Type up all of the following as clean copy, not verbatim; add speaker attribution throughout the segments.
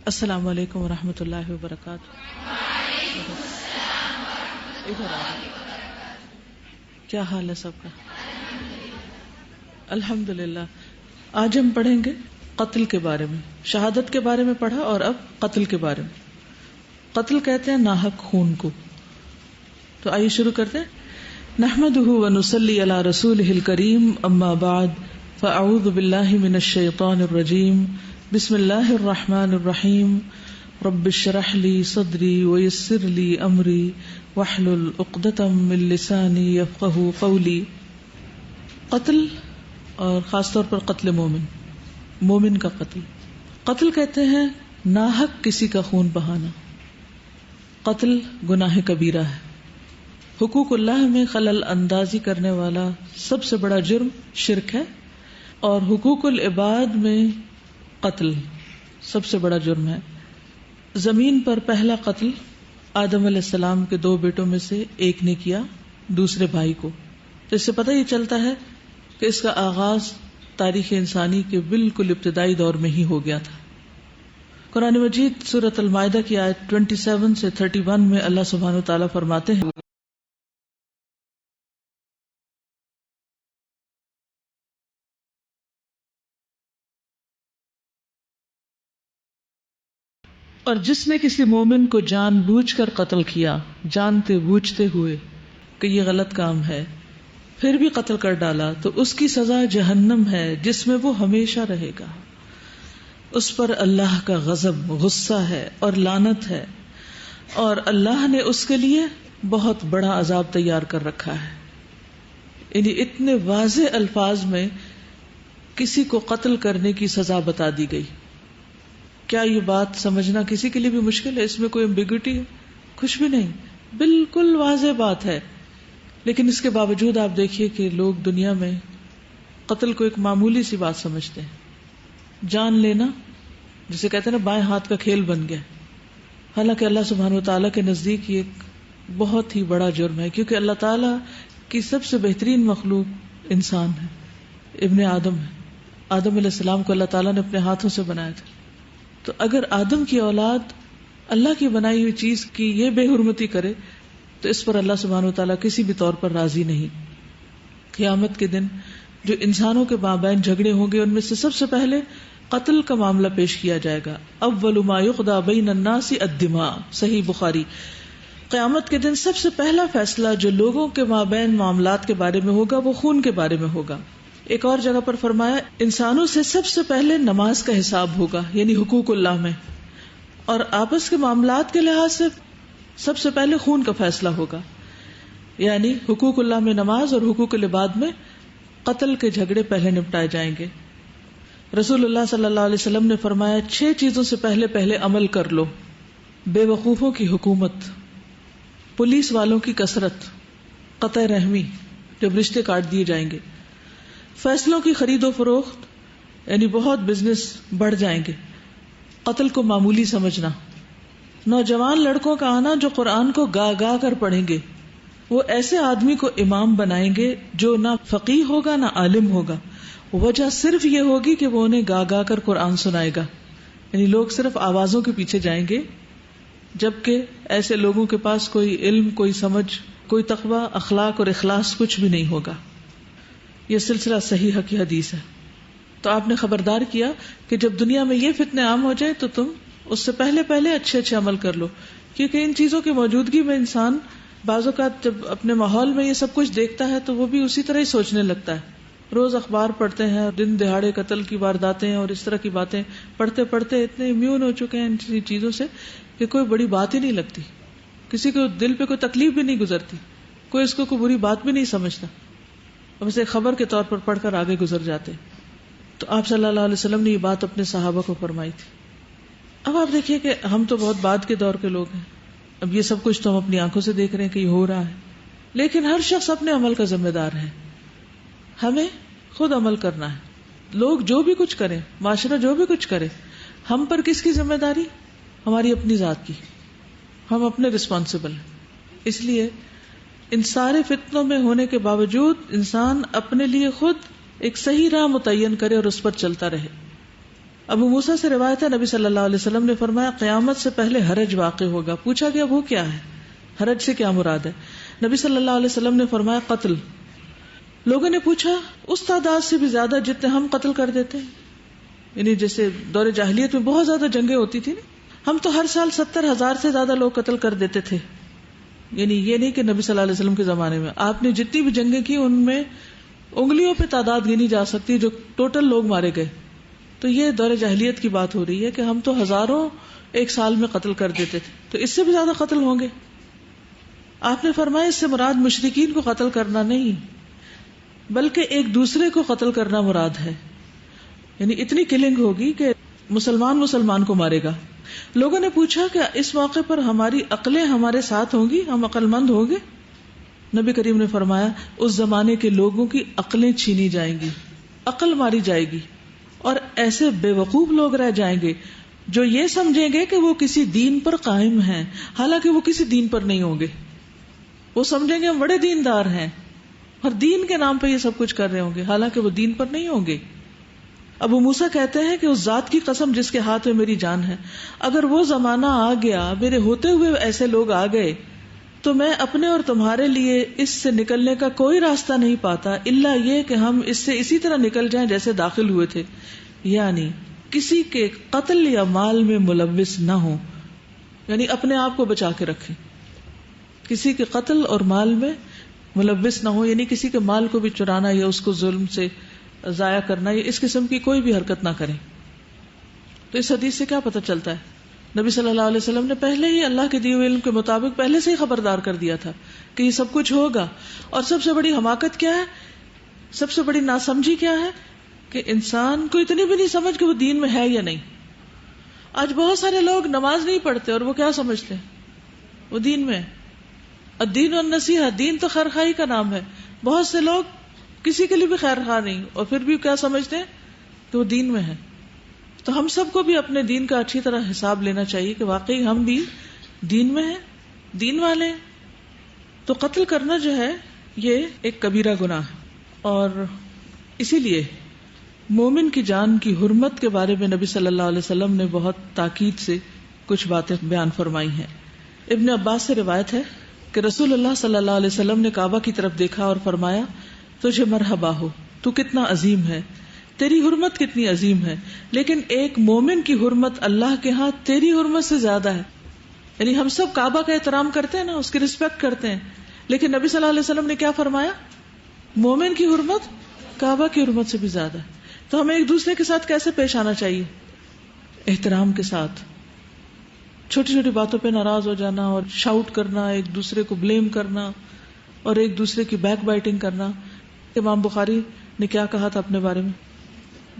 Speaker 1: السلام علیکم ورحمۃ اللہ وبرکاتہ. کیا حال ہے سب کا؟ الحمد للہ. آج ہم پڑھیں گے قتل کے بارے میں. شہادت کے بارے میں پڑھا اور اب قتل کے بارے میں. قتل کہتے ہیں ناحق خون کو. تو آئیے شروع کرتے ہیں. نحمده ونصلی علی رسولہ الکریم، اما بعد فاعوذ باللہ من الشیطان الرجیم. بسم اللہ الرحمن الرحیم. رب اشرح لی صدری ویسر لی امری واحلل عقدۃ من لسانی یفقہوا قولی. قتل اور خاص طور پر قتل مومن کا قتل. قتل کہتے ہیں ناحق کسی کا خون بہانا. قتل گناہ کبیرہ ہے. حقوق اللہ میں خلل اندازی کرنے والا سب سے بڑا جرم شرک ہے، اور حقوق العباد میں قتل سب سے بڑا جرم ہے. زمین پر پہلا قتل آدم علیہ السلام کے 2 بیٹوں میں سے ایک نے کیا دوسرے بھائی کو. تو اس سے پتہ یہ چلتا ہے کہ اس کا آغاز تاریخ انسانی کے بالکل ابتدائی دور میں ہی ہو گیا تھا. قرآن مجید سورۃ المائدہ کی آیت 27 سے 31 میں اللہ سبحانہ وتعالیٰ فرماتے ہیں، اور جس نے کسی مومن کو جان بوجھ کر قتل کیا، جانتے بوجھتے ہوئے کہ یہ غلط کام ہے، پھر بھی قتل کر ڈالا، تو اس کی سزا جہنم ہے جس میں وہ ہمیشہ رہے گا. اس پر اللہ کا غضب، غصہ ہے اور لعنت ہے، اور اللہ نے اس کے لیے بہت بڑا عذاب تیار کر رکھا ہے. یعنی اتنے واضح الفاظ میں کسی کو قتل کرنے کی سزا بتا دی گئی. کیا یہ بات سمجھنا کسی کے لیے بھی مشکل ہے؟ اس میں کوئی ایمبیگوٹی ہے؟ کچھ بھی نہیں، بالکل واضح بات ہے. لیکن اس کے باوجود آپ دیکھیے کہ لوگ دنیا میں قتل کو ایک معمولی سی بات سمجھتے ہیں. جان لینا جسے کہتے ہیں نا بائیں ہاتھ کا کھیل بن گیا. حالانکہ اللہ سبحانہ وتعالیٰ کے نزدیک یہ ایک بہت ہی بڑا جرم ہے، کیونکہ اللہ تعالیٰ کی سب سے بہترین مخلوق انسان ہے، ابن آدم ہے. آدم علیہ السلام کو اللہ تعالیٰ نے اپنے ہاتھوں سے بنایا تھا. تو اگر آدم کی اولاد اللہ کی بنائی ہوئی چیز کی یہ بے حرمتی کرے تو اس پر اللہ سبحانہ وتعالیٰ کسی بھی طور پر راضی نہیں. قیامت کے دن جو انسانوں کے مابین جھگڑے ہوں گے ان میں سے سب سے پہلے قتل کا معاملہ پیش کیا جائے گا. اول ما یقضى بین الناس الدماء، صحیح بخاری. قیامت کے دن سب سے پہلا فیصلہ جو لوگوں کے مابین معاملات کے بارے میں ہوگا وہ خون کے بارے میں ہوگا. ایک اور جگہ پر فرمایا انسانوں سے سب سے پہلے نماز کا حساب ہوگا، یعنی حقوق اللہ میں، اور آپس کے معاملات کے لحاظ سے سب سے پہلے خون کا فیصلہ ہوگا. یعنی حقوق اللہ میں نماز اور حقوق العباد میں قتل کے جھگڑے پہلے نپٹائے جائیں گے. رسول اللہ صلی اللہ علیہ وسلم نے فرمایا 6 چیزوں سے پہلے عمل کر لو: بے وقوفوں کی حکومت، پولیس والوں کی کثرت، قطع رحمی جب رشتے کاٹ دیے جائیں گے، فیصلوں کی خرید و فروخت یعنی بہت بزنس بڑھ جائیں گے، قتل کو معمولی سمجھنا، نوجوان لڑکوں کا آنا جو قرآن کو گا گا کر پڑھیں گے. وہ ایسے آدمی کو امام بنائیں گے جو نہ فقیہ ہوگا نہ عالم ہوگا، وجہ صرف یہ ہوگی کہ وہ انہیں گا گا کر قرآن سنائے گا. یعنی لوگ صرف آوازوں کے پیچھے جائیں گے، جبکہ ایسے لوگوں کے پاس کوئی علم، کوئی سمجھ، کوئی تقوی، اخلاق اور اخلاص کچھ بھی نہیں ہوگا. یہ سلسلہ صحیح کی حدیث ہے. تو آپ نے خبردار کیا کہ جب دنیا میں یہ فتنے عام ہو جائیں تو تم اس سے پہلے اچھے عمل کر لو، کیونکہ ان چیزوں کی موجودگی میں انسان بعض اوقات جب اپنے ماحول میں یہ سب کچھ دیکھتا ہے تو وہ بھی اسی طرح ہی سوچنے لگتا ہے. روز اخبار پڑھتے ہیں، دن دہاڑے قتل کی وارداتیں اور اس طرح کی باتیں پڑھتے پڑھتے اتنے امیون ہو چکے ہیں ان چیزوں سے کہ کوئی بڑی بات ہی نہیں لگتی، کسی کو دل پہ کوئی تکلیف بھی نہیں گزرتی، کوئی اس کو کوئی بری بات بھی نہیں سمجھتا، بس ایک خبر کے طور پر پڑھ کر آگے گزر جاتے. تو آپ صلی اللہ علیہ وسلم نے یہ بات اپنے صحابہ کو فرمائی تھی. اب آپ دیکھیے کہ ہم تو بہت بعد کے دور کے لوگ ہیں، اب یہ سب کچھ تو ہم اپنی آنکھوں سے دیکھ رہے ہیں کہ یہ ہو رہا ہے، لیکن ہر شخص اپنے عمل کا ذمہ دار ہے. ہمیں خود عمل کرنا ہے. لوگ جو بھی کچھ کریں، معاشرہ جو بھی کچھ کرے، ہم پر کس کی ذمہ داری؟ ہماری اپنی ذات کی. ہم اپنے رسپانسبل ہیں. اس لیے ان سارے فتنوں میں ہونے کے باوجود انسان اپنے لیے خود ایک صحیح راہ متعین کرے اور اس پر چلتا رہے. ابو موسیٰ سے روایت ہے نبی صلی اللہ علیہ وسلم نے فرمایا قیامت سے پہلے حرج واقع ہوگا. پوچھا گیا وہ کیا ہے, حرج سے کیا مراد ہے؟ نبی صلی اللہ علیہ وسلم نے فرمایا قتل. لوگوں نے پوچھا اس تعداد سے بھی زیادہ جتنے ہم قتل کر دیتے ہیں؟ یعنی جیسے دور جاہلیت میں بہت زیادہ جنگیں ہوتی تھی نا, ہم تو ہر سال 70,000 سے زیادہ لوگ قتل کر دیتے تھے. یعنی یہ نہیں کہ نبی صلی اللہ علیہ وسلم کے زمانے میں آپ نے جتنی بھی جنگیں کی ان میں انگلیوں پہ تعداد گنی جا سکتی جو ٹوٹل لوگ مارے گئے. تو یہ دور جاہلیت کی بات ہو رہی ہے کہ ہم تو ہزاروں ایک سال میں قتل کر دیتے تھے, تو اس سے بھی زیادہ قتل ہوں گے. آپ نے فرمایا اس سے مراد مشرکین کو قتل کرنا نہیں بلکہ ایک دوسرے کو قتل کرنا مراد ہے. یعنی اتنی کلنگ ہوگی کہ مسلمان کو مارے گا. لوگوں نے پوچھا کہ اس موقع پر ہماری عقلیں ہمارے ساتھ ہوں گی, ہم عقل مند ہوں گے؟ نبی کریم نے فرمایا اس زمانے کے لوگوں کی عقلیں چھینی جائیں گی, عقل ماری جائے گی, اور ایسے بے وقوف لوگ رہ جائیں گے جو یہ سمجھیں گے کہ وہ کسی دین پر قائم ہیں, حالانکہ وہ کسی دین پر نہیں ہوں گے. وہ سمجھیں گے ہم بڑے دیندار ہیں اور دین کے نام پہ یہ سب کچھ کر رہے ہوں گے, حالانکہ وہ دین پر نہیں ہوں گے. ابو موسیٰ کہتے ہیں کہ اس ذات کی قسم جس کے ہاتھ میں میری جان ہے, اگر وہ زمانہ آ گیا, میرے ہوتے ہوئے ایسے لوگ آ گئے, تو میں اپنے اور تمہارے لیے اس سے نکلنے کا کوئی راستہ نہیں پاتا الا یہ کہ ہم اس سے اسی طرح نکل جائیں جیسے داخل ہوئے تھے, یعنی کسی کے قتل یا مال میں ملوث نہ ہوں, یعنی اپنے آپ کو بچا کے رکھیں, کسی کے قتل اور مال میں ملوث نہ ہو, یعنی کسی کے مال کو بھی چرانا یا اس کو ظلم سے ضائع کرنا یا اس قسم کی کوئی بھی حرکت نہ کریں. تو اس حدیث سے کیا پتہ چلتا ہے؟ نبی صلی اللہ علیہ وسلم نے پہلے ہی اللہ کے دیے ہوئے علم کے مطابق پہلے سے ہی خبردار کر دیا تھا کہ یہ سب کچھ ہوگا. اور سب سے بڑی حماقت کیا ہے, سب سے بڑی ناسمجھی کیا ہے کہ انسان کو اتنی بھی نہیں سمجھ کہ وہ دین میں ہے یا نہیں. آج بہت سارے لوگ نماز نہیں پڑھتے اور وہ کیا سمجھتے ہیں وہ دین میں ہے. الدین والنصیحہ, دین تو خیر خواہی کا نام ہے. بہت سے لوگ کسی کے لیے بھی خیر خواہ نہیں اور پھر بھی کیا سمجھتے ہیں کہ وہ دین میں ہے. تو ہم سب کو بھی اپنے دین کا اچھی طرح حساب لینا چاہیے کہ واقعی ہم بھی دین میں ہیں, دین والے ہیں. تو قتل کرنا جو ہے یہ ایک کبیرہ گناہ ہے, اور اسی لیے مومن کی جان کی حرمت کے بارے میں نبی صلی اللہ علیہ وسلم نے بہت تاکید سے کچھ باتیں بیان فرمائی ہیں. ابن عباس سے روایت ہے کہ رسول اللہ صلی اللہ علیہ وسلم نے کعبہ کی طرف دیکھا اور فرمایا تجھے مرحبا ہو, تو کتنا عظیم ہے, تیری حرمت کتنی عظیم ہے, لیکن ایک مومن کی حرمت اللہ کے ہاں تیری حرمت سے زیادہ ہے. یعنی ہم سب کعبہ کا احترام کرتے ہیں نا, اس کی رسپیکٹ کرتے ہیں, لیکن نبی صلی اللہ علیہ وسلم نے کیا فرمایا, مومن کی حرمت کعبہ کی حرمت سے بھی زیادہ ہے. تو ہمیں ایک دوسرے کے ساتھ کیسے پیش آنا چاہیے؟ احترام کے ساتھ. چھوٹی چھوٹی باتوں پہ ناراض ہو جانا اور شاؤٹ کرنا, ایک دوسرے کو بلیم کرنا اور ایک دوسرے کی بیک بائٹنگ کرنا. امام بخاری نے کیا کہا تھا اپنے بارے میں,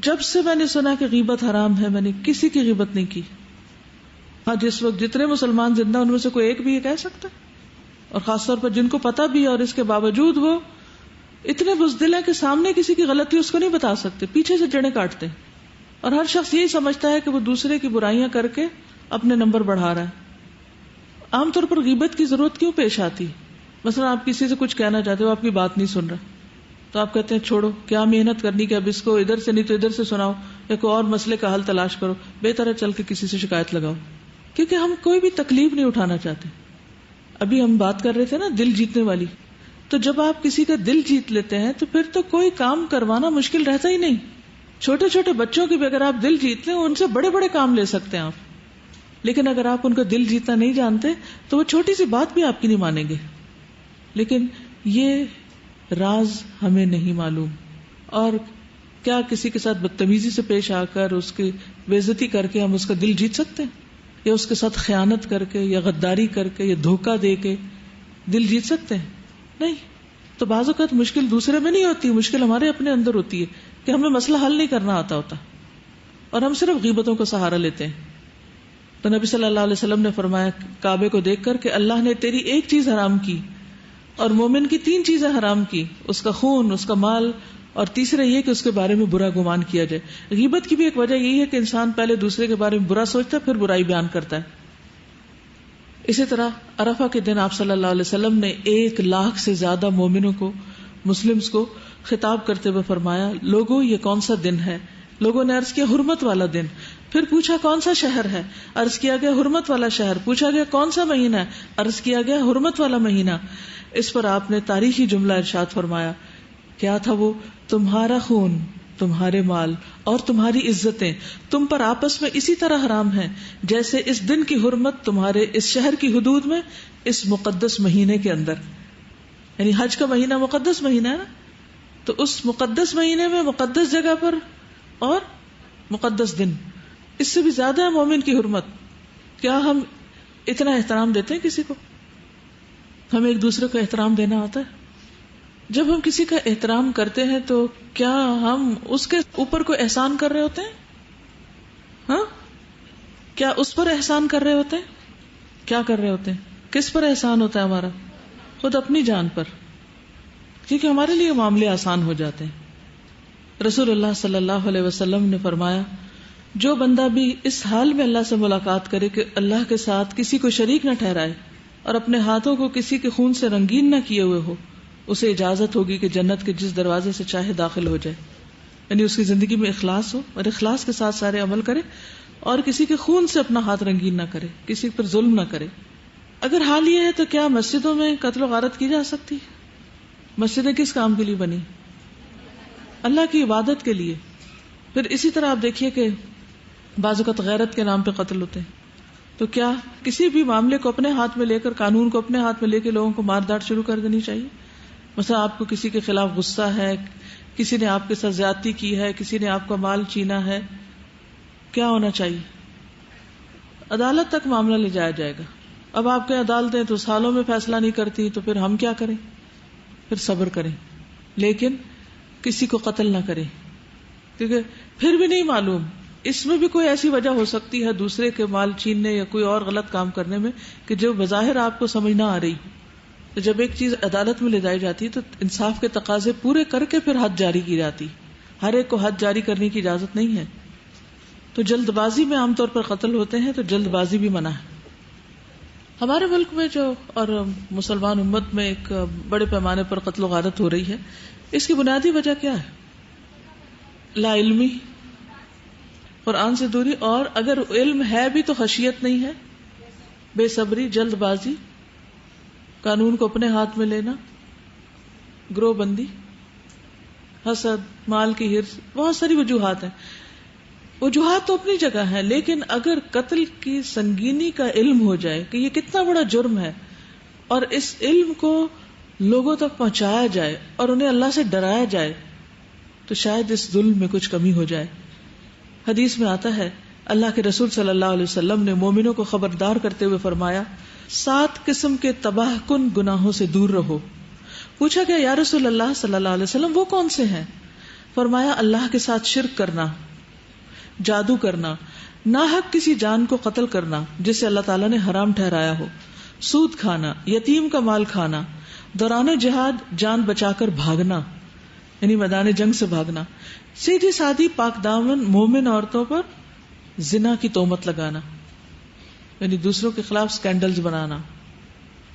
Speaker 1: جب سے میں نے سنا کہ غیبت حرام ہے میں نے کسی کی غیبت نہیں کی. ہاں جس وقت جتنے مسلمان زندہ ان میں سے کوئی ایک بھی یہ کہہ سکتا ہے, اور خاص طور پر جن کو پتہ بھی ہے اور اس کے باوجود وہ اتنے بزدل ہیں کہ سامنے کسی کی غلطی اس کو نہیں بتا سکتے, پیچھے سے جڑیں کاٹتے ہیں. اور ہر شخص یہی سمجھتا ہے کہ وہ دوسرے کی برائیاں کر کے اپنے نمبر بڑھا رہا ہے. عام طور پر غیبت کی ضرورت کیوں پیش آتی؟ مثلا آپ کسی سے کچھ کہنا چاہتے ہو, آپ کی بات نہیں سن رہا, تو آپ کہتے ہیں چھوڑو, کیا محنت کرنی کہ اب اس کو ادھر سے نہیں تو ادھر سے سناؤ یا کوئی اور مسئلے کا حل تلاش کرو, بہتر ہے چل کے کسی سے شکایت لگاؤ. کیونکہ ہم کوئی بھی تکلیف نہیں اٹھانا چاہتے. ابھی ہم بات کر رہے تھے نا دل جیتنے والی, تو جب آپ کسی کا دل جیت لیتے ہیں تو پھر تو کوئی کام کروانا مشکل رہتا ہی نہیں. چھوٹے چھوٹے بچوں کی بھی اگر آپ دل جیت لیں ان سے بڑے بڑے کام لے سکتے ہیں آپ, لیکن اگر آپ ان کا دل جیتنا نہیں جانتے تو وہ چھوٹی سی بات بھی آپ کی نہیں مانیں گے. لیکن یہ راز ہمیں نہیں معلوم. اور کیا کسی کے ساتھ بدتمیزی سے پیش آ کر اس کی بے عزتی کر کے ہم اس کا دل جیت سکتے ہیں؟ یا اس کے ساتھ خیانت کر کے یا غداری کر کے یا دھوکہ دے کے دل جیت سکتے ہیں؟ نہیں. تو بعض اوقات مشکل دوسرے میں نہیں ہوتی, مشکل ہمارے اپنے اندر ہوتی ہے کہ ہمیں مسئلہ حل نہیں کرنا آتا ہوتا اور ہم صرف غیبتوں کا سہارا لیتے ہیں. تو نبی صلی اللہ علیہ وسلم نے فرمایا کعبے کو دیکھ کر کہ اللہ نے تیری ایک چیز حرام کی اور مومن کی 3 چیزیں حرام کی, اس کا خون, اس کا مال, اور تیسرا یہ کہ اس کے بارے میں برا گمان کیا جائے. غیبت کی بھی ایک وجہ یہی ہے کہ انسان پہلے دوسرے کے بارے میں برا سوچتا ہے پھر برائی بیان کرتا ہے. اسی طرح عرفہ کے دن آپ صلی اللہ علیہ وسلم نے 1,00,000 سے زیادہ مومنوں کو, مسلمز کو خطاب کرتے ہوئے فرمایا لوگوں یہ کون سا دن ہے؟ لوگوں نے عرض کیا حرمت والا دن. پھر پوچھا کون سا شہر ہے؟ عرض کیا گیا حرمت والا شہر. پوچھا گیا کون سا مہینہ ہے؟ عرض کیا گیا حرمت والا مہینہ. اس پر آپ نے تاریخی جملہ ارشاد فرمایا. کیا تھا وہ؟ تمہارا خون، تمہارے مال اور تمہاری عزتیں تم پر آپس میں اسی طرح حرام ہیں جیسے اس دن کی حرمت تمہارے اس شہر کی حدود میں اس مقدس مہینے کے اندر. یعنی حج کا مہینہ مقدس مہینہ ہے نا، تو اس مقدس مہینے میں مقدس جگہ پر اور مقدس دن، اس سے بھی زیادہ ہے مومن کی حرمت. کیا ہم اتنا احترام دیتے ہیں کسی کو؟ ہمیں ایک دوسرے کو احترام دینا آتا ہے؟ جب ہم کسی کا احترام کرتے ہیں تو کیا ہم اس کے اوپر کوئی احسان کر رہے ہوتے ہیں؟ ہاں، کیا اس پر احسان کر رہے ہوتے ہیں؟ کیا کر رہے ہوتے ہیں؟ کس پر احسان ہوتا ہے ہمارا؟ خود اپنی جان پر، کیونکہ ہمارے لیے معاملے آسان ہو جاتے ہیں. رسول اللہ صلی اللہ علیہ وسلم نے فرمایا جو بندہ بھی اس حال میں اللہ سے ملاقات کرے کہ اللہ کے ساتھ کسی کو شریک نہ ٹھہرائے اور اپنے ہاتھوں کو کسی کے خون سے رنگین نہ کیے ہوئے ہو، اسے اجازت ہوگی کہ جنت کے جس دروازے سے چاہے داخل ہو جائے. یعنی اس کی زندگی میں اخلاص ہو اور اخلاص کے ساتھ سارے عمل کرے اور کسی کے خون سے اپنا ہاتھ رنگین نہ کرے، کسی پر ظلم نہ کرے. اگر حال یہ ہے تو کیا مسجدوں میں قتل و غارت کی جا سکتی؟ مسجدیں کس کام کے لیے بنی؟ اللہ کی عبادت کے لیے. پھر اسی طرح آپ دیکھیے کہ بعض اوقات غیرت کے نام پہ قتل ہوتے ہیں. تو کیا کسی بھی معاملے کو اپنے ہاتھ میں لے کر، قانون کو اپنے ہاتھ میں لے کے لوگوں کو مار داڑ شروع کر دینی چاہیے؟ مثلا آپ کو کسی کے خلاف غصہ ہے، کسی نے آپ کے ساتھ زیادتی کی ہے، کسی نے آپ کا مال چھینا ہے، کیا ہونا چاہیے؟ عدالت تک معاملہ لے جایا جائے گا. اب آپ کے عدالتیں تو سالوں میں فیصلہ نہیں کرتی، تو پھر ہم کیا کریں؟ پھر صبر کریں، لیکن کسی کو قتل نہ کریں، کیونکہ پھر بھی نہیں معلوم، اس میں بھی کوئی ایسی وجہ ہو سکتی ہے دوسرے کے مال چھیننے یا کوئی اور غلط کام کرنے میں کہ جو بظاہر آپ کو سمجھ نہ آ رہی. تو جب ایک چیز عدالت میں لے جائی جاتی تو انصاف کے تقاضے پورے کر کے پھر حد جاری کی جاتی. ہر ایک کو حد جاری کرنے کی اجازت نہیں ہے. تو جلد بازی میں عام طور پر قتل ہوتے ہیں، تو جلد بازی بھی منع ہے. ہمارے ملک میں جو اور مسلمان امت میں ایک بڑے پیمانے پر قتل و غارت ہو رہی ہے، اس کی بنیادی وجہ کیا ہے؟ لا علمی، قرآن سے دوری، اور اگر علم ہے بھی تو خشیت نہیں ہے، بے صبری، جلد بازی، قانون کو اپنے ہاتھ میں لینا، گروہ بندی، حسد، مال کی حرص، بہت ساری وجوہات ہیں. وجوہات تو اپنی جگہ ہیں، لیکن اگر قتل کی سنگینی کا علم ہو جائے کہ یہ کتنا بڑا جرم ہے اور اس علم کو لوگوں تک پہنچایا جائے اور انہیں اللہ سے ڈرایا جائے تو شاید اس ظلم میں کچھ کمی ہو جائے. حدیث میں آتا ہے اللہ کے رسول صلی اللہ علیہ وسلم نے مومنوں کو خبردار کرتے ہوئے فرمایا 7 قسم کے تباہ کن گناہوں سے دور رہو. پوچھا گیا یا رسول اللہ صلی اللہ علیہ وسلم وہ کون سے ہیں؟ فرمایا اللہ کے ساتھ شرک کرنا، جادو کرنا، ناحق کسی جان کو قتل کرنا جسے اللہ تعالیٰ نے حرام ٹھہرایا ہو، سود کھانا، یتیم کا مال کھانا، دوران جہاد جان بچا کر بھاگنا یعنی میدان جنگ سے بھاگنا، سیدھی سادھی پاک دامن مومن عورتوں پر زنا کی تہمت لگانا یعنی دوسروں کے خلاف سکینڈلز بنانا.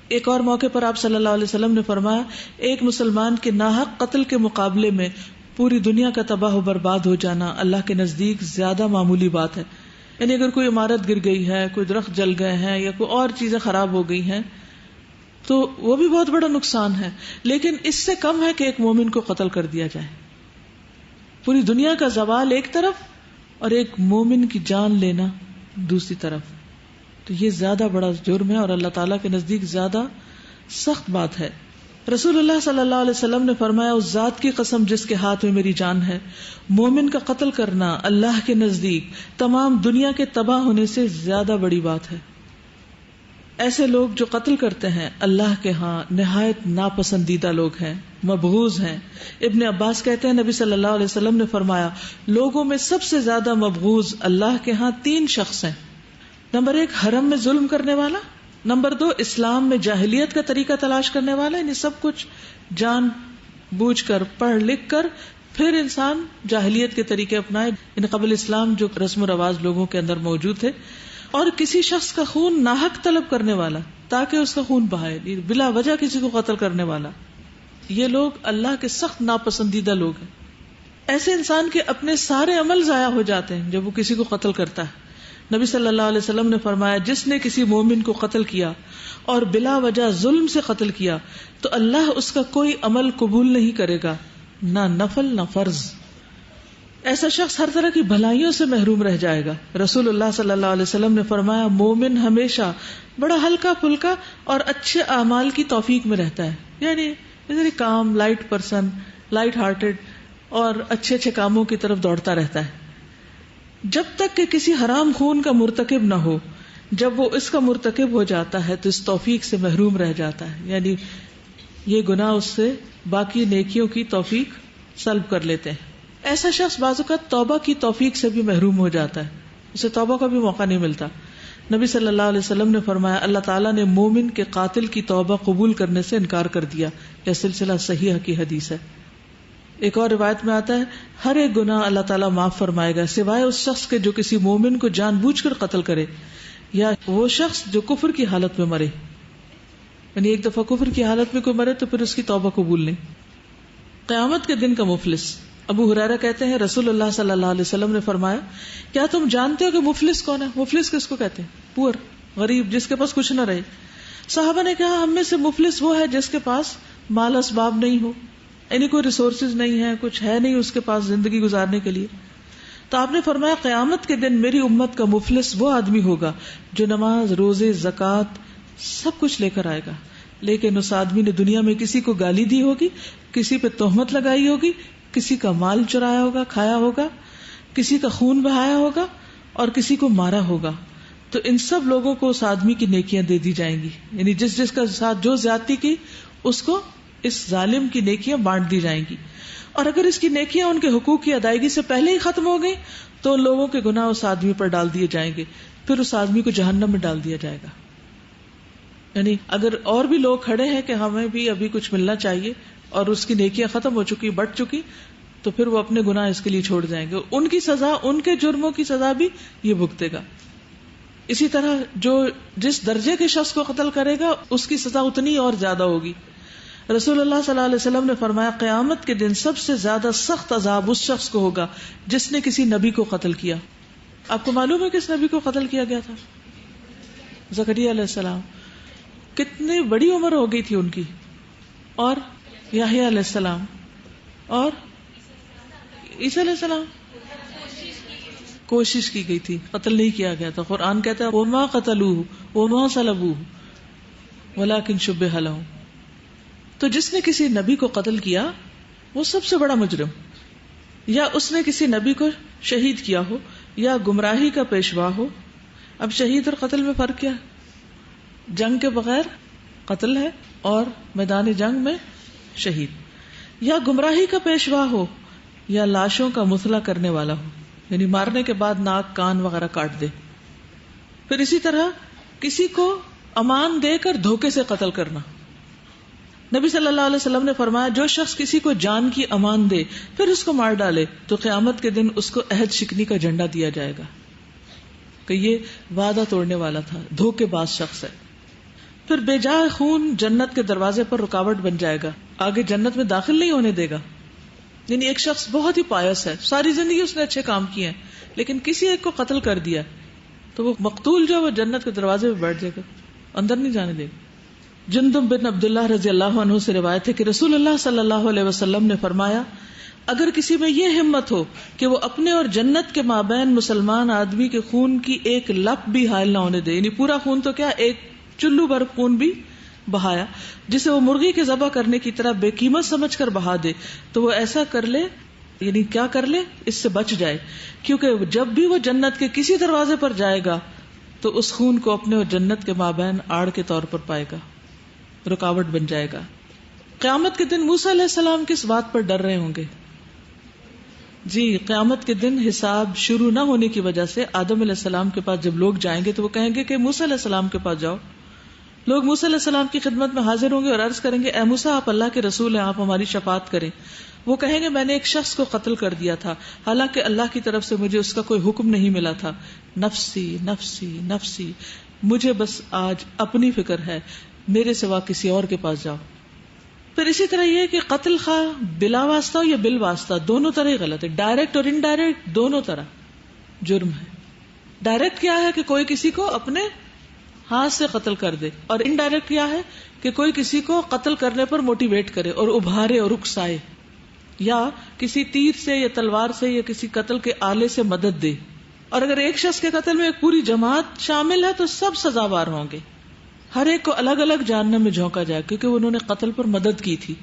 Speaker 1: ایک اور موقع پر آپ صلی اللہ علیہ وسلم نے فرمایا ایک مسلمان کے ناحق قتل کے مقابلے میں پوری دنیا کا تباہ و برباد ہو جانا اللہ کے نزدیک زیادہ معمولی بات ہے. یعنی اگر کوئی عمارت گر گئی ہے، کوئی درخت جل گئے ہیں یا کوئی اور چیزیں خراب ہو گئی ہیں تو وہ بھی بہت بڑا نقصان ہے، لیکن اس سے کم ہے کہ ایک مومن کو قتل کر دیا جائے. پوری دنیا کا زوال ایک طرف اور ایک مومن کی جان لینا دوسری طرف، تو یہ زیادہ بڑا جرم ہے اور اللہ تعالیٰ کے نزدیک زیادہ سخت بات ہے. رسول اللہ صلی اللہ علیہ وسلم نے فرمایا اس ذات کی قسم جس کے ہاتھ میں میری جان ہے، مومن کا قتل کرنا اللہ کے نزدیک تمام دنیا کے تباہ ہونے سے زیادہ بڑی بات ہے. ایسے لوگ جو قتل کرتے ہیں اللہ کے ہاں نہایت ناپسندیدہ لوگ ہیں، مبغوض ہیں. ابن عباس کہتے ہیں نبی صلی اللہ علیہ وسلم نے فرمایا لوگوں میں سب سے زیادہ مبغوض اللہ کے ہاں 3 شخص ہیں. نمبر 1 حرم میں ظلم کرنے والا، نمبر 2 اسلام میں جاہلیت کا طریقہ تلاش کرنے والا، یعنی سب کچھ جان بوجھ کر پڑھ لکھ کر پھر انسان جاہلیت کے طریقے اپنائے، یعنی قبل اسلام جو رسم و رواج لوگوں کے اندر موجود تھے. اور کسی شخص کا خون ناحق طلب کرنے والا تاکہ اس کا خون بہائے، بلا وجہ کسی کو قتل کرنے والا. یہ لوگ اللہ کے سخت ناپسندیدہ لوگ ہیں. ایسے انسان کے اپنے سارے عمل ضائع ہو جاتے ہیں جب وہ کسی کو قتل کرتا ہے. نبی صلی اللہ علیہ وسلم نے فرمایا جس نے کسی مومن کو قتل کیا اور بلا وجہ ظلم سے قتل کیا تو اللہ اس کا کوئی عمل قبول نہیں کرے گا، نہ نفل نہ فرض. ایسا شخص ہر طرح کی بھلائیوں سے محروم رہ جائے گا. رسول اللہ صلی اللہ علیہ وسلم نے فرمایا مومن ہمیشہ بڑا ہلکا پھلکا اور اچھے اعمال کی توفیق میں رہتا ہے، یعنی very calm, light person, light hearted, اور اچھے اچھے کاموں کی طرف دوڑتا رہتا ہے جب تک کہ کسی حرام خون کا مرتکب نہ ہو. جب وہ اس کا مرتکب ہو جاتا ہے تو اس توفیق سے محروم رہ جاتا ہے، یعنی یہ گناہ اس سے باقی نیکیوں کی توفیق سلب کر لیتے ہیں. ایسا شخص بعض اوقات توبہ کی توفیق سے بھی محروم ہو جاتا ہے، اسے توبہ کا بھی موقع نہیں ملتا. نبی صلی اللہ علیہ وسلم نے فرمایا اللہ تعالیٰ نے مومن کے قاتل کی توبہ قبول کرنے سے انکار کر دیا. یہ سلسلہ صحیحہ کی حدیث ہے. ایک اور روایت میں آتا ہے ہر ایک گناہ اللہ تعالیٰ معاف فرمائے گا سوائے اس شخص کے جو کسی مومن کو جان بوجھ کر قتل کرے، یا وہ شخص جو کفر کی حالت میں مرے. یعنی ایک دفعہ کفر کی حالت میں کوئی مرے تو پھر اس کی توبہ قبول نہیں. قیامت کے دن کا مفلس. ابو ہریرہ کہتے ہیں رسول اللہ صلی اللہ علیہ وسلم نے فرمایا کیا تم جانتے ہو کہ مفلس کون ہے؟ مفلس کس کو کہتے ہیں؟ پور، غریب، جس کے پاس کچھ نہ رہے. صحابہ نے کہا ہم میں سے مفلس وہ ہے جس کے پاس مال اسباب نہیں ہو، یعنی کوئی ریسورسز نہیں ہے، کچھ ہے نہیں اس کے پاس زندگی گزارنے کے لیے. تو آپ نے فرمایا قیامت کے دن میری امت کا مفلس وہ آدمی ہوگا جو نماز، روزے، زکوٰۃ سب کچھ لے کر آئے گا، لیکن اس آدمی نے دنیا میں کسی کو گالی دی ہوگی، کسی پہ تہمت لگائی ہوگی، کسی کا مال چرایا ہوگا، کھایا ہوگا، کسی کا خون بہایا ہوگا اور کسی کو مارا ہوگا. تو ان سب لوگوں کو اس آدمی کی نیکیاں دے دی جائیں گی، یعنی جس کا ساتھ جو زیادتی کی اس کو اس ظالم کی نیکیاں بانٹ دی جائیں گی. اور اگر اس کی نیکیاں ان کے حقوق کی ادائیگی سے پہلے ہی ختم ہو گئی تو ان لوگوں کے گناہ اس آدمی پر ڈال دیے جائیں گے، پھر اس آدمی کو جہنم میں ڈال دیا جائے گا. یعنی اگر اور بھی لوگ کھڑے ہیں کہ ہمیں بھی ابھی کچھ ملنا چاہیے اور اس کی نیکیاں ختم ہو چکی، بٹ چکی، تو پھر وہ اپنے گناہ اس کے لیے چھوڑ جائیں گے. ان کی سزا، ان کے جرموں کی سزا بھی یہ بھگتے گا. اسی طرح جو جس درجے کے شخص کو قتل کرے گا اس کی سزا اتنی اور زیادہ ہوگی. رسول اللہ صلی اللہ علیہ وسلم نے فرمایا قیامت کے دن سب سے زیادہ سخت عذاب اس شخص کو ہوگا جس نے کسی نبی کو قتل کیا. آپ کو معلوم ہے کس نبی کو قتل کیا گیا تھا؟ زکریا علیہ السلام. کتنی بڑی عمر ہو گئی تھی ان کی. اور یحییٰ علیہ السلام اور عیسیٰ علیہ السلام کوشش کی گئی تھی، قتل نہیں کیا گیا تھا. قرآن کہتا ہے وما قتلوہ وما صلبوہ ولکن شبہ لہم. تو جس نے کسی نبی کو قتل کیا وہ سب سے بڑا مجرم، یا اس نے کسی نبی کو شہید کیا ہو یا گمراہی کا پیشوا ہو. اب شہید اور قتل میں فرق کیا ہے؟ جنگ کے بغیر قتل ہے اور میدان جنگ میں شہید. یا گمراہی کا پیشوا ہو یا لاشوں کا مثلا کرنے والا ہو، یعنی مارنے کے بعد ناک کان وغیرہ کاٹ دے. پھر اسی طرح کسی کو امان دے کر دھوکے سے قتل کرنا. نبی صلی اللہ علیہ وسلم نے فرمایا جو شخص کسی کو جان کی امان دے پھر اس کو مار ڈالے تو قیامت کے دن اس کو عہد شکنی کا جھنڈا دیا جائے گا کہ یہ وعدہ توڑنے والا تھا، دھوکے باز شخص ہے. پھر بے جا خون جنت کے دروازے پر رکاوٹ بن جائے گا، آگے جنت میں داخل نہیں ہونے دے گا. یعنی ایک شخص بہت ہی پائس ہے، ساری زندگی اس نے اچھے کام کیے ہیں، لیکن کسی ایک کو قتل کر دیا تو وہ مقتول جو وہ جنت کے دروازے پہ بیٹھ جائے گا، اندر نہیں جانے دے گا. جندب بن عبداللہ رضی اللہ عنہ سے روایت ہے کہ رسول اللہ صلی اللہ علیہ وسلم نے فرمایا اگر کسی میں یہ ہمت ہو کہ وہ اپنے اور جنت کے مابین مسلمان آدمی کے خون کی ایک لپ بھی حائل نہ ہونے دے، یعنی پورا خون تو کیا ایک چلو بھر خون بھی بہایا جسے وہ مرغی کے ذبح کرنے کی طرح بے قیمت سمجھ کر بہا دے تو وہ ایسا کر لے، یعنی کیا کر لے، اس سے بچ جائے، کیونکہ جب بھی وہ جنت کے کسی دروازے پر جائے گا تو اس خون کو اپنے اور جنت کے مابین آڑ کے طور پر پائے گا، رکاوٹ بن جائے گا. قیامت کے دن موسیٰ علیہ السلام کس بات پر ڈر رہے ہوں گے؟ جی قیامت کے دن حساب شروع نہ ہونے کی وجہ سے آدم علیہ السلام کے پاس جب لوگ جائیں گے تو وہ کہیں گے کہ موسیٰ علیہ السلام کے پاس جاؤ. لوگ موسیٰ علیہ السلام کی خدمت میں حاضر ہوں گے اور عرض کریں گے اے موسیٰ آپ اللہ کے رسول ہیں، آپ ہماری شفاعت کریں. وہ کہیں گے میں نے ایک شخص کو قتل کر دیا تھا حالانکہ اللہ کی طرف سے مجھے اس کا کوئی حکم نہیں ملا تھا. نفسی نفسی نفسی، مجھے بس آج اپنی فکر ہے، میرے سوا کسی اور کے پاس جاؤ. پھر اسی طرح یہ کہ قتل خواہ بلا واسطہ ہو یا بال واسطہ، دونوں طرح ہی غلط ہے. ڈائریکٹ اور انڈائریکٹ دونوں طرح جرم ہے. ڈائریکٹ کیا ہے کہ کوئی کسی کو اپنے ہاتھ سے قتل کر دے، اور انڈائریکٹ کیا ہے کہ کوئی کسی کو قتل کرنے پر موٹیویٹ کرے اور ابھارے اور اکسائے، یا کسی تیر سے یا تلوار سے یا کسی قتل کے آلے سے مدد دے. اور اگر ایک شخص کے قتل میں ایک پوری جماعت شامل ہے تو سب سزاوار ہوں گے. ہر ایک کو الگ الگ جہنم میں جھونکا جائے کیونکہ انہوں نے قتل پر مدد کی تھی.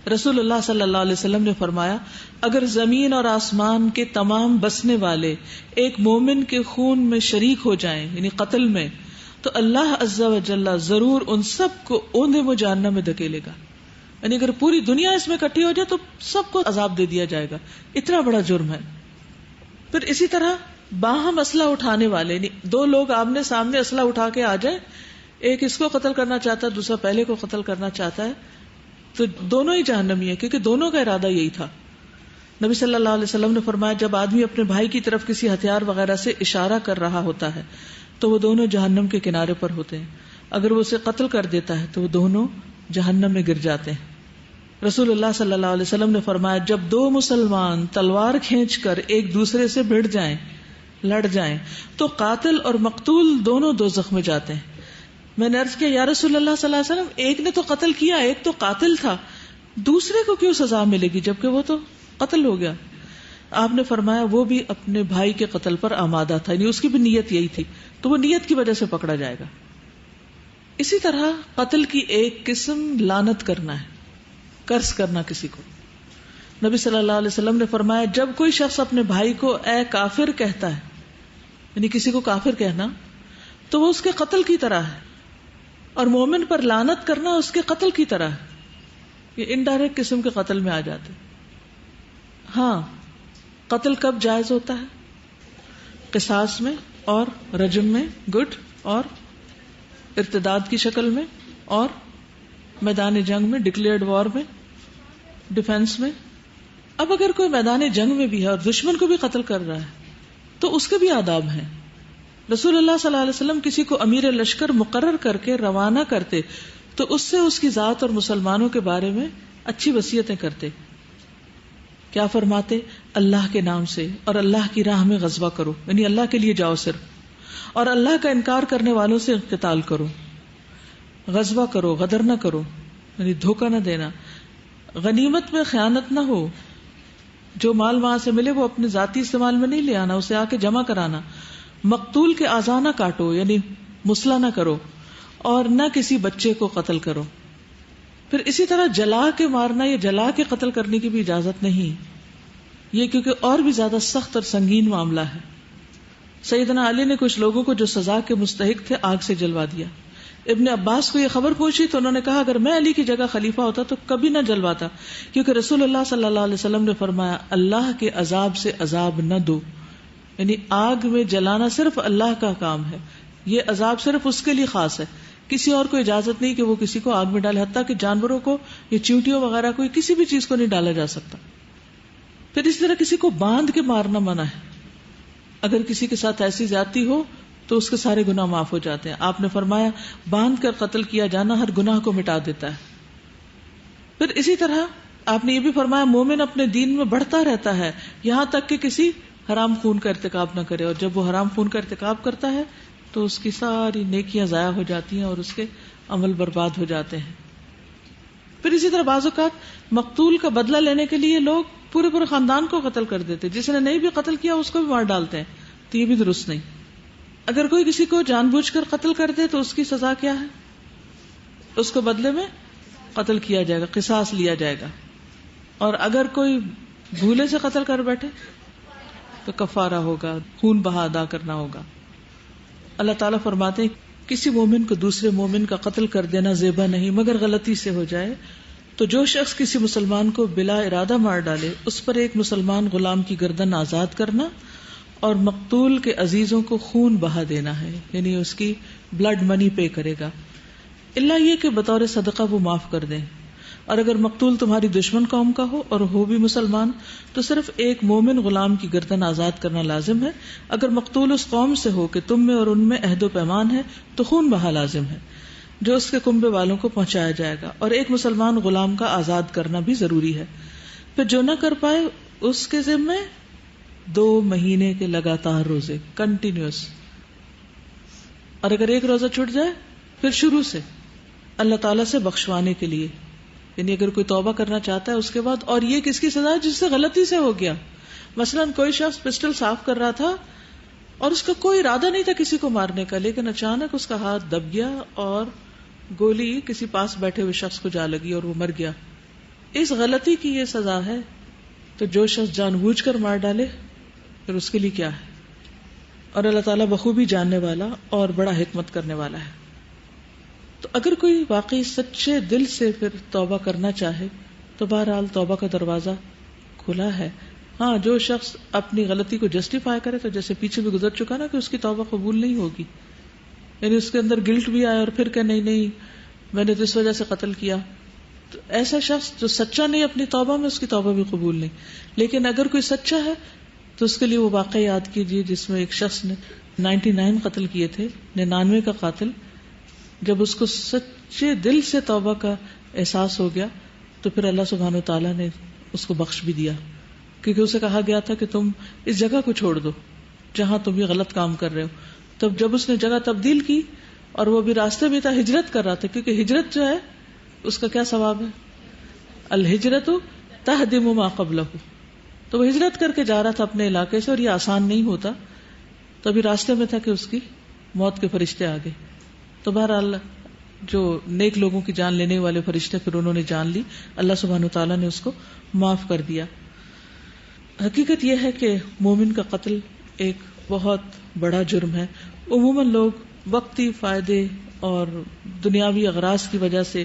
Speaker 1: رسول اللہ صلی اللہ علیہ وسلم نے فرمایا اگر زمین اور آسمان کے تمام بسنے والے ایک مومن کے خون میں شریک ہو جائیں یعنی قتل میں، تو اللہ عز و جل ضرور ان سب کو اوندے میں جہنم میں دھکیلے گا. یعنی اگر پوری دنیا اس میں اکٹھی ہو جائے تو سب کو عذاب دے دیا جائے گا. اتنا بڑا جرم ہے. پھر اسی طرح باہم اسلحہ اٹھانے والے، یعنی دو لوگ آمنے سامنے اسلحہ اٹھا کے آ جائیں، ایک اس کو قتل کرنا چاہتا ہے دوسرا پہلے کو قتل کرنا چاہتا ہے، تو دونوں ہی جہنمی ہیں کیونکہ دونوں کا ارادہ یہی تھا. نبی صلی اللہ علیہ وسلم نے فرمایا جب آدمی اپنے بھائی کی طرف کسی ہتھیار وغیرہ سے اشارہ کر رہا ہوتا ہے تو وہ دونوں جہنم کے کنارے پر ہوتے ہیں. اگر وہ اسے قتل کر دیتا ہے تو وہ دونوں جہنم میں گر جاتے ہیں. رسول اللہ صلی اللہ علیہ وسلم نے فرمایا جب دو مسلمان تلوار کھینچ کر ایک دوسرے سے بھڑ جائیں، لڑ جائیں، تو قاتل اور مقتول دونوں دوزخ میں جاتے ہیں. میں نے عرض کیا یا رسول اللہ صلی اللہ علیہ وسلم ایک نے تو قتل کیا، ایک تو قاتل تھا، دوسرے کو کیوں سزا ملے گی جبکہ وہ تو قتل ہو گیا؟ آپ نے فرمایا وہ بھی اپنے بھائی کے قتل پر آمادہ تھا، یعنی اس کی بھی نیت یہی تھی، تو وہ نیت کی وجہ سے پکڑا جائے گا. اسی طرح قتل کی ایک قسم لعنت کرنا ہے، قرض کرنا کسی کو. نبی صلی اللہ علیہ وسلم نے فرمایا جب کوئی شخص اپنے بھائی کو اے کافر کہتا ہے، یعنی کسی کو کافر کہنا، تو وہ اس کے قتل کی طرح ہے، اور مومن پر لعنت کرنا اس کے قتل کی طرح ہے. یہ انڈائریکٹ قسم کے قتل میں آ جاتے. ہاں، قتل کب جائز ہوتا ہے؟ قصاص میں اور رجم میں، گڈ، اور ارتداد کی شکل میں، اور میدان جنگ میں، ڈکلیئرڈ وار میں، ڈیفenس میں. اب اگر کوئی میدان جنگ میں بھی ہے اور دشمن کو بھی قتل کر رہا ہے تو اس کے بھی آداب ہیں. رسول اللہ صلی اللہ علیہ وسلم کسی کو امیر لشکر مقرر کر کے روانہ کرتے تو اس سے اس کی ذات اور مسلمانوں کے بارے میں اچھی وصیتیں کرتے. کیا فرماتے؟ اللہ کے نام سے اور اللہ کی راہ میں غزوہ کرو، یعنی اللہ کے لیے جاؤ صرف، اور اللہ کا انکار کرنے والوں سے قتال کرو. غزوہ کرو، غدر نہ کرو، یعنی دھوکہ نہ دینا. غنیمت میں خیانت نہ ہو، جو مال وہاں سے ملے وہ اپنے ذاتی استعمال میں نہیں لے آنا، اسے آ کے جمع کرانا. مقتول کے اعضاء نہ کاٹو، یعنی مسئلہ نہ کرو، اور نہ کسی بچے کو قتل کرو. پھر اسی طرح جلا کے مارنا یا جلا کے قتل کرنے کی بھی اجازت نہیں، یہ کیونکہ اور بھی زیادہ سخت اور سنگین معاملہ ہے. سیدنا علی نے کچھ لوگوں کو جو سزا کے مستحق تھے آگ سے جلوا دیا. ابن عباس کو یہ خبر پہنچی تو انہوں نے کہا اگر میں علی کی جگہ خلیفہ ہوتا تو کبھی نہ جلواتا، کیونکہ رسول اللہ صلی اللہ علیہ وسلم نے فرمایا اللہ کے عذاب سے عذاب نہ دو، یعنی آگ میں جلانا صرف اللہ کا کام ہے، یہ عذاب صرف اس کے لیے خاص ہے، کسی اور کو اجازت نہیں کہ وہ کسی کو آگ میں ڈالے، حتیٰ کہ جانوروں کو یا چیونٹیوں وغیرہ کو کسی بھی چیز کو نہیں ڈالا جا سکتا. پھر اس طرح کسی کو باندھ کے مارنا منع ہے. اگر کسی کے ساتھ ایسی زیادتی ہو تو اس کے سارے گناہ معاف ہو جاتے ہیں. آپ نے فرمایا باندھ کر قتل کیا جانا ہر گناہ کو مٹا دیتا ہے. پھر اسی طرح آپ نے یہ بھی فرمایا مومن اپنے دین میں بڑھتا رہتا ہے یہاں تک کہ کسی حرام خون کا ارتکاب نہ کرے، اور جب وہ حرام خون کا ارتکاب کرتا ہے تو اس کی ساری نیکیاں ضائع ہو جاتی ہیں اور اس کے عمل برباد ہو جاتے ہیں. پھر اسی طرح بعض اوقات مقتول کا بدلہ لینے کے لیے لوگ پورے پورے خاندان کو قتل کر دیتے، جس نے نہیں بھی قتل کیا اس کو بھی مار ڈالتے ہیں، تو یہ بھی درست نہیں. اگر کوئی کسی کو جان بوجھ کر قتل کر دے تو اس کی سزا کیا ہے؟ اس کو بدلے میں قتل کیا جائے گا، قصاص لیا جائے گا. اور اگر کوئی بھولے سے قتل کر بیٹھے تو کفارہ ہوگا، خون بہا ادا کرنا ہوگا. اللہ تعالیٰ فرماتے ہیں کسی مومن کو دوسرے مومن کا قتل کر دینا زیبا نہیں مگر غلطی سے ہو جائے، تو جو شخص کسی مسلمان کو بلا ارادہ مار ڈالے اس پر ایک مسلمان غلام کی گردن آزاد کرنا اور مقتول کے عزیزوں کو خون بہا دینا ہے، یعنی اس کی بلڈ منی پے کرے گا، اللہ یہ کہ بطور صدقہ وہ معاف کر دیں. اور اگر مقتول تمہاری دشمن قوم کا ہو اور ہو بھی مسلمان تو صرف ایک مومن غلام کی گردن آزاد کرنا لازم ہے. اگر مقتول اس قوم سے ہو کہ تم میں اور ان میں عہد و پیمان ہے تو خون بہا لازم ہے. جو اس کے کنبے والوں کو پہنچایا جائے گا، اور ایک مسلمان غلام کا آزاد کرنا بھی ضروری ہے. پھر جو نہ کر پائے اس کے ذمے 2 مہینے کے لگاتار روزے کنٹینیوس، اور اگر ایک روزہ چھوٹ جائے پھر شروع سے اللہ تعالیٰ سے بخشوانے کے لیے. یعنی اگر کوئی توبہ کرنا چاہتا ہے اس کے بعد، اور یہ کس کی سزا ہے؟ جس سے غلطی سے ہو گیا. مثلا کوئی شخص پسٹل صاف کر رہا تھا اور اس کا کوئی ارادہ نہیں تھا کسی کو مارنے کا، لیکن اچانک اس کا ہاتھ دب گیا اور گولی کسی پاس بیٹھے ہوئے شخص کو جا لگی اور وہ مر گیا. اس غلطی کی یہ سزا ہے. تو جو شخص جان بوجھ کر مار ڈالے پھر اس کے لیے کیا ہے؟ اور اللہ تعالیٰ بخوبی جاننے والا اور بڑا حکمت کرنے والا ہے. تو اگر کوئی واقعی سچے دل سے پھر توبہ کرنا چاہے تو بہرحال توبہ کا دروازہ کھلا ہے. ہاں، جو شخص اپنی غلطی کو جسٹیفائی کرے، تو جیسے پیچھے بھی گزر چکا نا کہ اس کی توبہ قبول نہیں ہوگی، یعنی اس کے اندر گلٹ بھی آیا اور پھر کہ نہیں میں نے تو اس وجہ سے قتل کیا، تو ایسا شخص جو سچا نہیں اپنی توبہ میں، اس کی توبہ بھی قبول نہیں. لیکن اگر کوئی سچا ہے تو اس کے لیے وہ واقعہ یاد کیجیے جس میں ایک شخص نے 99 قتل کیے تھے، 99 کا قاتل. جب اس کو سچے دل سے توبہ کا احساس ہو گیا تو پھر اللہ سبحانہ و تعالیٰ نے اس کو بخش بھی دیا، کیونکہ اسے کہا گیا تھا کہ تم اس جگہ کو چھوڑ دو جہاں تم یہ غلط کام کر رہے ہو. تب جب اس نے جگہ تبدیل کی اور وہ بھی راستے میں تھا، ہجرت کر رہا تھا، کیونکہ ہجرت جو ہے اس کا کیا ثواب ہے؟ الہجرت تہدم ما قبلہ. تو وہ ہجرت کر کے جا رہا تھا اپنے علاقے سے، اور یہ آسان نہیں ہوتا. تو ابھی راستے میں تھا کہ اس کی موت کے فرشتے آ گئے. تو بہرحال جو نیک لوگوں کی جان لینے والے فرشتے، پھر انہوں نے جان لی، اللہ سبحانہ وتعالیٰ نے اس کو معاف کر دیا. حقیقت یہ ہے کہ مومن کا قتل ایک بہت بڑا جرم ہے. عموماً لوگ وقتی فائدے اور دنیاوی اغراض کی وجہ سے،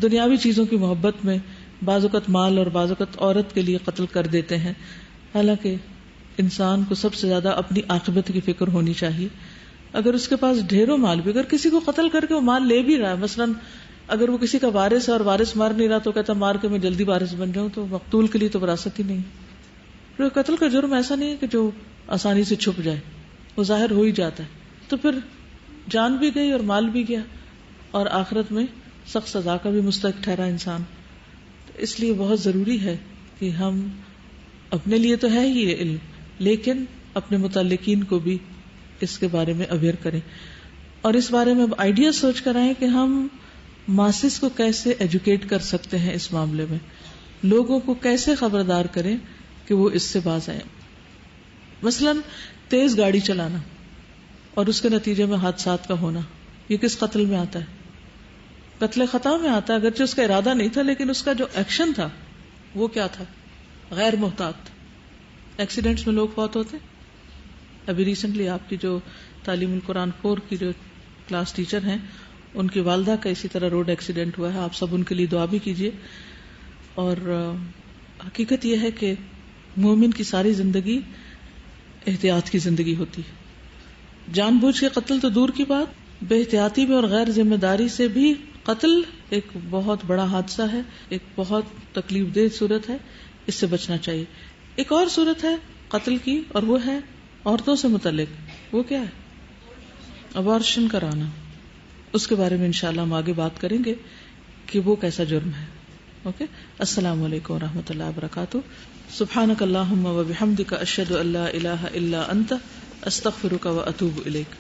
Speaker 1: دنیاوی چیزوں کی محبت میں بعض اوقات مال اور بعض اوقات عورت کے لیے قتل کر دیتے ہیں. حالانکہ انسان کو سب سے زیادہ اپنی عاقبت کی فکر ہونی چاہیے. اگر اس کے پاس ڈھیروں مال بھی، اگر کسی کو قتل کر کے وہ مال لے بھی رہا ہے، مثلاً اگر وہ کسی کا وارث ہے اور وارث مار نہیں رہا تو کہتا مار کے میں جلدی وارث بن جاؤں، تو مقتول کے لیے تو وراثت ہی نہیں. پھر قتل کا جرم ایسا نہیں ہے کہ جو آسانی سے چھپ جائے، وہ ظاہر ہو ہی جاتا ہے. تو پھر جان بھی گئی اور مال بھی گیا، اور آخرت میں سخت سزا کا بھی مستحق ٹھہرا انسان. تو اس لیے بہت ضروری ہے کہ ہم اپنے لیے تو ہے ہی علم، لیکن اپنے متعلقین کو بھی اس کے بارے میں اویئر کریں، اور اس بارے میں آئیڈیا سوچ کر آئیں کہ ہم ماسز کو کیسے ایجوکیٹ کر سکتے ہیں، اس معاملے میں لوگوں کو کیسے خبردار کریں کہ وہ اس سے باز آئیں. مثلا تیز گاڑی چلانا اور اس کے نتیجے میں حادثات کا ہونا، یہ کس قتل میں آتا ہے؟ قتل خطا میں آتا ہے. اگرچہ اس کا ارادہ نہیں تھا، لیکن اس کا جو ایکشن تھا وہ کیا تھا؟ غیر محتاط. ایکسیڈنٹس میں لوگ فوت ہوتے. ابھی ریسنٹلی آپ کی جو تعلیم القرآن 4 کی جو کلاس ٹیچر ہیں، ان کی والدہ کا اسی طرح روڈ ایکسیڈنٹ ہوا ہے. آپ سب ان کے لیے دعا بھی کیجیے. اور حقیقت یہ ہے کہ مومن کی ساری زندگی احتیاط کی زندگی ہوتی ہے. جان بوجھ کے قتل تو دور کی بات، بے احتیاطی میں اور غیر ذمہ داری سے بھی قتل ایک بہت بڑا حادثہ ہے، ایک بہت تکلیف دہ صورت ہے. اس سے بچنا چاہیے. ایک اور صورت ہے قتل کی، اور وہ ہے عورتوں سے متعلق. وہ کیا ہے؟ ابارشن کرانا. اس کے بارے میں انشاءاللہ ہم آگے بات کریں گے کہ وہ کیسا جرم ہے. اوکے. السلام علیکم ورحمۃ اللہ وبرکاتہ. سبحانک اللہم وبحمدک، اشہد ان لا الہ الا انت، استغفرک واتوب الیک.